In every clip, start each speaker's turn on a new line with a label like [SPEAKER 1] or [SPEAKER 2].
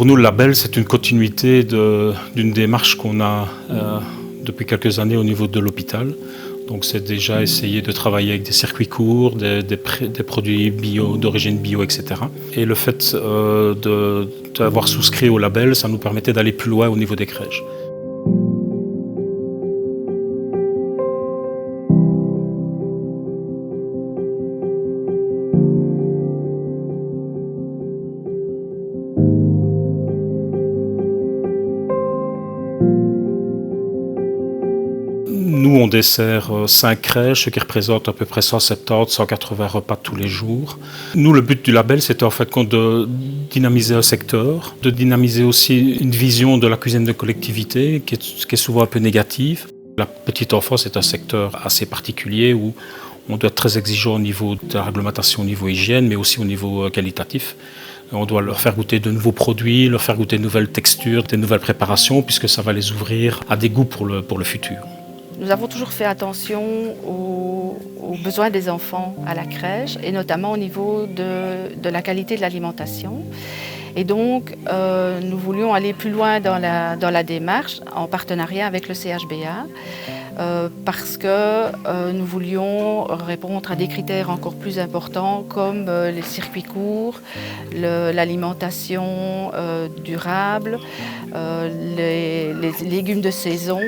[SPEAKER 1] Pour nous, le label, c'est une continuité d'une démarche qu'on a depuis quelques années au niveau de l'hôpital. Donc c'est déjà essayer de travailler avec des circuits courts, des produits bio, d'origine bio, etc. Et le fait d'avoir souscrit au label, ça nous permettait d'aller plus loin au niveau des crèches. Nous, on dessert 5 crèches, ce qui représente à peu près 170-180 repas tous les jours. Nous, le but du label, c'était en fait de dynamiser un secteur, de dynamiser aussi une vision de la cuisine de collectivité qui est souvent un peu négative. La petite enfance est un secteur assez particulier où on doit être très exigeant au niveau de la réglementation, au niveau hygiène, mais aussi au niveau qualitatif. On doit leur faire goûter de nouveaux produits, leur faire goûter de nouvelles textures, de nouvelles préparations, puisque ça va les ouvrir à des goûts pour le futur.
[SPEAKER 2] Nous avons toujours fait attention aux besoins des enfants à la crèche et notamment au niveau de la qualité de l'alimentation. Et donc, nous voulions aller plus loin dans la démarche en partenariat avec le CHBA parce que nous voulions répondre à des critères encore plus importants comme les circuits courts, l'alimentation durable, les légumes de saison,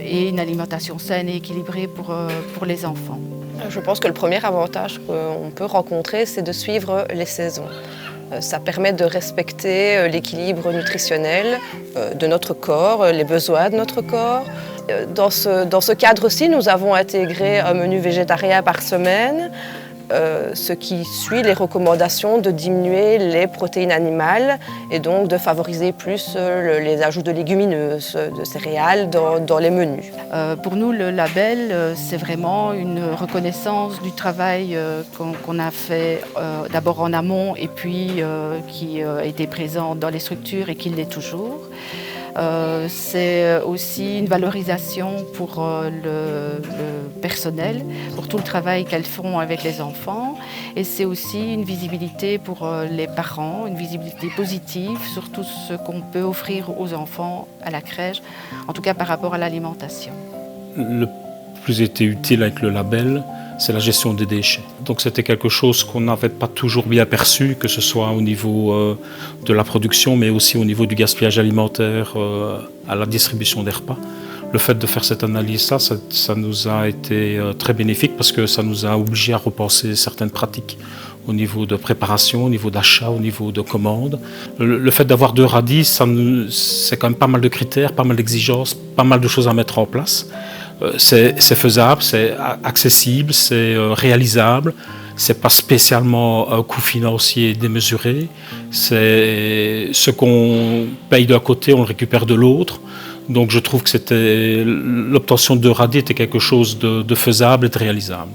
[SPEAKER 2] et une alimentation saine et équilibrée pour les enfants.
[SPEAKER 3] Je pense que le premier avantage qu'on peut rencontrer, c'est de suivre les saisons. Ça permet de respecter l'équilibre nutritionnel de notre corps, les besoins de notre corps. Dans ce cadre-ci, nous avons intégré un menu végétarien par semaine, ce qui suit les recommandations de diminuer les protéines animales et donc de favoriser plus les ajouts de légumineuses, de céréales dans les menus.
[SPEAKER 2] Pour nous, le label, c'est vraiment une reconnaissance du travail qu'on a fait d'abord en amont et puis qui a été présent dans les structures et qui l'est toujours. C'est aussi une valorisation pour le personnel, pour tout le travail qu'elles font avec les enfants. Et c'est aussi une visibilité pour les parents, une visibilité positive sur tout ce qu'on peut offrir aux enfants à la crèche, en tout cas par rapport à l'alimentation.
[SPEAKER 1] Le plus été utile avec le label, c'est la gestion des déchets. Donc c'était quelque chose qu'on n'avait pas toujours bien perçu, que ce soit au niveau de la production, mais aussi au niveau du gaspillage alimentaire, à la distribution des repas. Le fait de faire cette analyse-là, ça nous a été très bénéfique parce que ça nous a obligés à repenser certaines pratiques au niveau de préparation, au niveau d'achat, au niveau de commande. Le fait d'avoir 2 radis, c'est quand même pas mal de critères, pas mal d'exigences, pas mal de choses à mettre en place. C'est faisable, c'est accessible, c'est réalisable, c'est pas spécialement un coût financier démesuré, c'est ce qu'on paye d'un côté, on le récupère de l'autre. Donc je trouve que l'obtention de 2 radis était quelque chose de faisable et de réalisable.